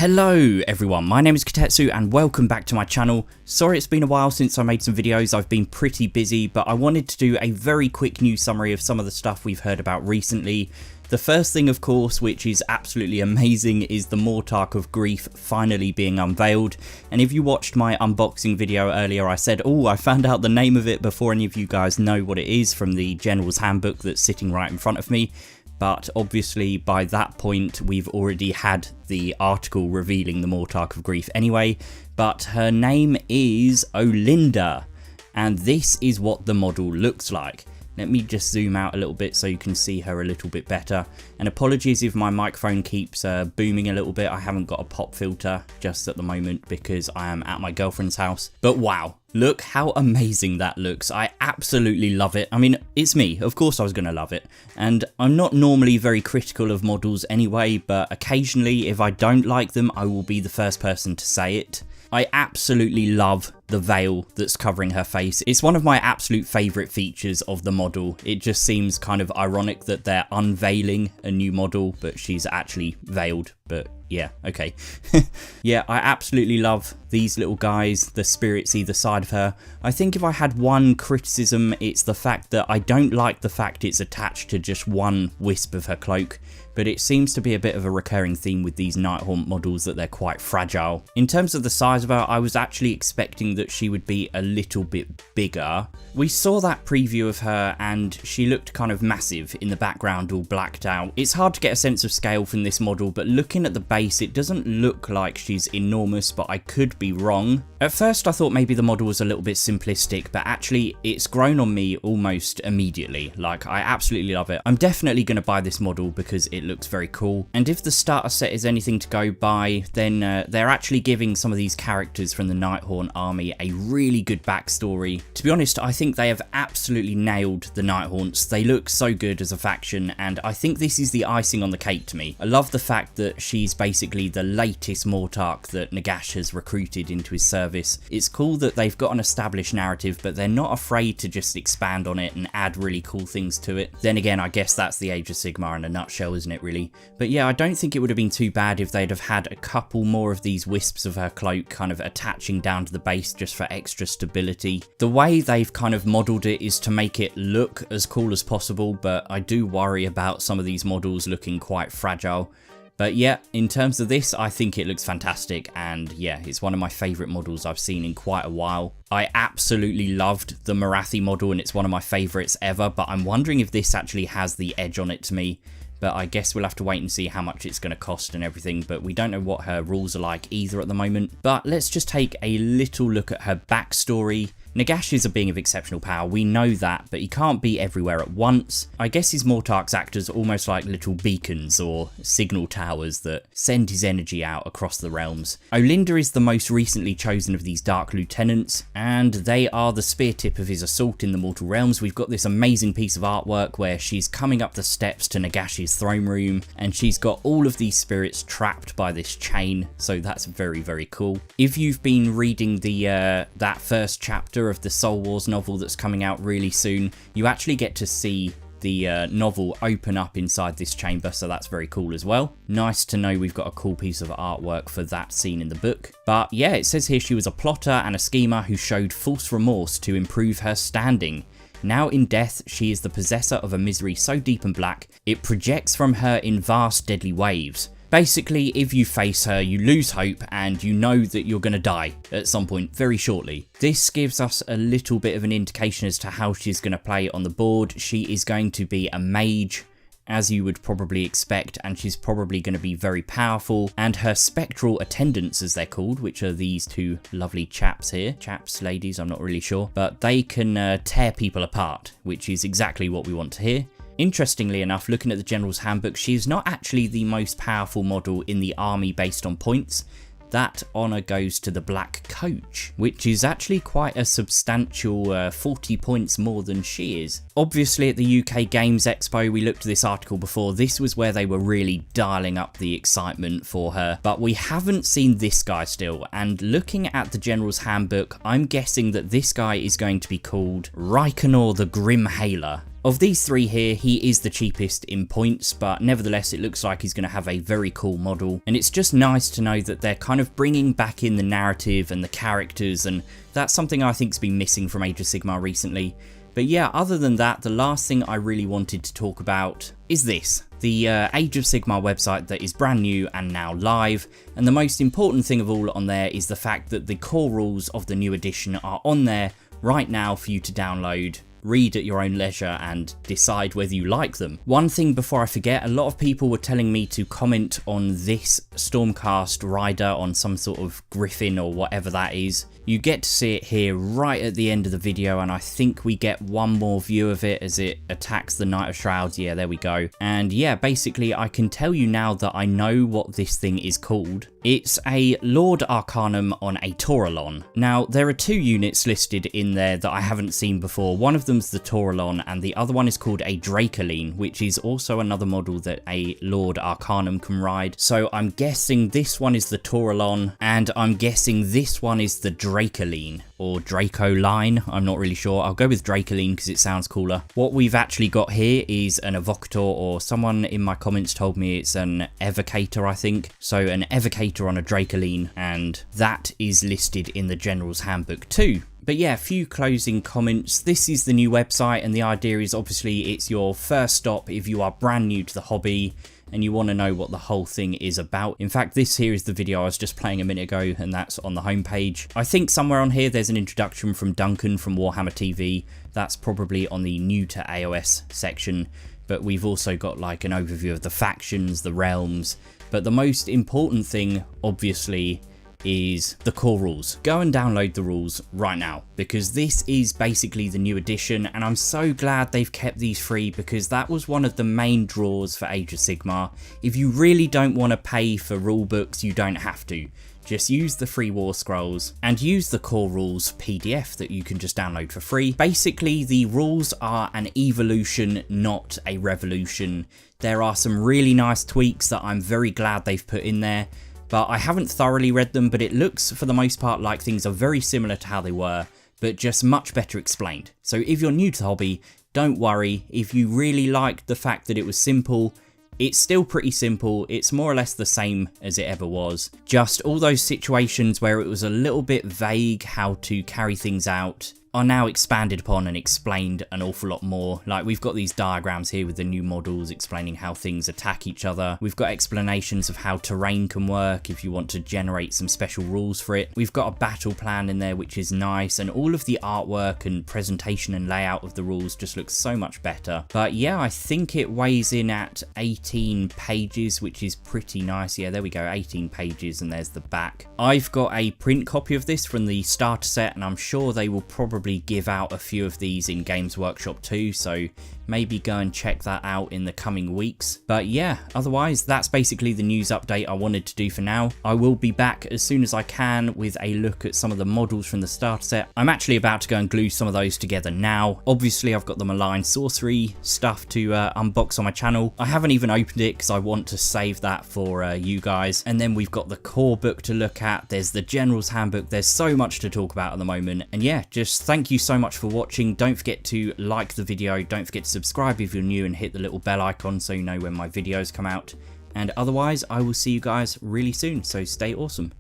Hello everyone, my name is Kitetsu and welcome back to my channel. Sorry it's been a while since I made some videos, I've been pretty busy, but I wanted to do a very quick news summary of some of the stuff we've heard about recently. The first thing, of course, which is absolutely amazing, is the MORTARCH of Grief finally being unveiled. And if you watched my unboxing video earlier, I said, oh, I found out the name of it before any of you guys know what it is from the General's Handbook that's sitting right in front of me. But obviously by that point we've already had the article revealing the MORTARCH of Grief anyway, but her name is OLYNDER, and this is what the model looks like. Let me just zoom out a little bit so you can see her a little bit better. And apologies if my microphone keeps booming a little bit. I haven't got a pop filter just at the moment because I am at my girlfriend's house. But wow, look how amazing that looks. I absolutely love it. I mean, it's me. Of course I was going to love it. And I'm not normally very critical of models anyway, but occasionally if I don't like them, I will be the first person to say it. I absolutely love the veil that's covering her face. It's one of my absolute favourite features of the model. It just seems kind of ironic that they're unveiling a new model, but she's actually veiled. But yeah, okay. Yeah, I absolutely love these little guys, the spirits either side of her. I think if I had one criticism, it's the fact that I don't like the fact it's attached to just one wisp of her cloak. But it seems to be a bit of a recurring theme with these Night Haunt models that they're quite fragile. In terms of the size of her, I was actually expecting that she would be a little bit bigger. We saw that preview of her and she looked kind of massive in the background, all blacked out. It's hard to get a sense of scale from this model, but looking at the base, it doesn't look like she's enormous, but I could be wrong. At first I thought maybe the model was a little bit simplistic, but actually it's grown on me almost immediately. Like, I absolutely love it. I'm definitely going to buy this model because it looks very cool. And if the starter set is anything to go by, then they're actually giving some of these characters from the Night Haunt army a really good backstory. To be honest, I think they have absolutely nailed the Night Haunts. They look so good as a faction, and I think this is the icing on the cake to me. I love the fact that she's basically the latest MORTARCH that Nagash has recruited into his service. It's cool that they've got an established narrative, but they're not afraid to just expand on it and add really cool things to it. Then again, I guess that's the Age of Sigmar in a nutshell, isn't it, really? But yeah, I don't think it would have been too bad if they'd have had a couple more of these wisps of her cloak kind of attaching down to the base just for extra stability. The way they've kind of modelled it is to make it look as cool as possible, but I do worry about some of these models looking quite fragile. But yeah, in terms of this, I think it looks fantastic, and yeah, it's one of my favourite models I've seen in quite a while. I absolutely loved the Morathi model and it's one of my favourites ever, but I'm wondering if this actually has the edge on it to me. But I guess we'll have to wait and see how much it's going to cost and everything, but we don't know what her rules are like either at the moment. But let's just take a little look at her backstory. Nagash is a being of exceptional power, we know that, but he can't be everywhere at once. I guess his MORTARCHs act as almost like little beacons or signal towers that send his energy out across the realms. OLYNDER is the most recently chosen of these Dark Lieutenants, and they are the spear tip of his assault in the mortal realms. We've got this amazing piece of artwork where she's coming up the steps to Nagash's throne room, and she's got all of these spirits trapped by this chain, so that's very, very cool. If you've been reading the that first chapter of the Soul Wars novel that's coming out really soon, you actually get to see the novel open up inside this chamber, so that's very cool as well. Nice to know we've got a cool piece of artwork for that scene in the book. But yeah, it says here she was a plotter and a schemer who showed false remorse to improve her standing. Now in death, she is the possessor of a misery so deep and black, it projects from her in vast deadly waves. Basically, if you face her, you lose hope and you know that you're going to die at some point very shortly. This gives us a little bit of an indication as to how she's going to play on the board. She is going to be a mage, as you would probably expect, and she's probably going to be very powerful, and her spectral attendants, as they're called, which are these two lovely chaps here, chaps, ladies, I'm not really sure, but they can tear people apart, which is exactly what we want to hear. Interestingly enough, looking at the General's Handbook, she is not actually the most powerful model in the army based on points. That honour goes to the Black Coach, which is actually quite a substantial 40 points more than she is. Obviously at the UK Games Expo, we looked at this article before, this was where they were really dialing up the excitement for her, but we haven't seen this guy still, and looking at the General's Handbook, I'm guessing that this guy is going to be called Reikenor the Grim Hailer. Of these three here, he is the cheapest in points, but nevertheless it looks like he's going to have a very cool model, and it's just nice to know that they're kind of bringing back in the narrative and the characters, and that's something I think's been missing from Age of Sigmar recently. But yeah, other than that, the last thing I really wanted to talk about is this. The Age of Sigmar website that is brand new and now live, and the most important thing of all on there is the fact that the core rules of the new edition are on there right now for you to download, read at your own leisure and decide whether you like them. One thing before I forget, a lot of people were telling me to comment on this Stormcast rider on some sort of griffin or whatever that is. You get to see it here right at the end of the video, and I think we get one more view of it as it attacks the Knight of Shrouds. Yeah, there we go. And yeah, basically I can tell you now that I know what this thing is called. It's a Lord Arcanum on a Taurolon. Now, there are two units listed in there that I haven't seen before. One of them's the Taurolon, and the other one is called a Dracoline, which is also another model that a Lord Arcanum can ride. So I'm guessing this one is the Taurolon, and I'm guessing this one is the Dracoline, or Dracoline, I'm not really sure. I'll go with Dracoline because it sounds cooler. What we've actually got here is an Evocator, or someone in my comments told me it's an Evocator, I think. So an Evocator on a Dracoline, and that is listed in the General's Handbook too. But yeah, a few closing comments. This is the new website, and the idea is obviously it's your first stop if you are brand new to the hobby and you want to know what the whole thing is about. In fact, this here is the video I was just playing a minute ago, and that's on the homepage. I think somewhere on here there's an introduction from Duncan from Warhammer TV. That's probably on the new to AOS section, but we've also got like an overview of the factions, the realms, but the most important thing, obviously, is the core rules. Go and download the rules right now, because this is basically the new edition, and I'm so glad they've kept these free, because that was one of the main draws for Age of Sigmar. If you really don't want to pay for rule books, you don't have to. Just use the free war scrolls and use the core rules PDF that you can just download for free. Basically, the rules are an evolution, not a revolution. There are some really nice tweaks that I'm very glad they've put in there, but I haven't thoroughly read them, but it looks for the most part like things are very similar to how they were, but just much better explained. So if you're new to the hobby, don't worry. If you really liked the fact that it was simple, it's still pretty simple. It's more or less the same as it ever was. Just all those situations where it was a little bit vague how to carry things out are now expanded upon and explained an awful lot more. Like, we've got these diagrams here with the new models explaining how things attack each other. We've got explanations of how terrain can work if you want to generate some special rules for it. We've got a battle plan in there, which is nice, and all of the artwork and presentation and layout of the rules just looks so much better. But yeah, I think it weighs in at 18 pages, which is pretty nice. Yeah, there we go, 18 pages, and there's the back. I've got a print copy of this from the starter set, and I'm sure they will probably give out a few of these in Games Workshop too, so maybe go and check that out in the coming weeks. But yeah, otherwise that's basically the news update I wanted to do for now. I will be back as soon as I can with a look at some of the models from the starter set. I'm actually about to go and glue some of those together now. Obviously I've got the Malign sorcery stuff to unbox on my channel. I haven't even opened it because I want to save that for you guys. And then we've got the core book to look at. There's the General's Handbook. There's so much to talk about at the moment. And yeah, just thank you so much for watching. Don't forget to like the video. Don't forget to subscribe if you're new, and hit the little bell icon so you know when my videos come out. And otherwise, I will see you guys really soon, so stay awesome.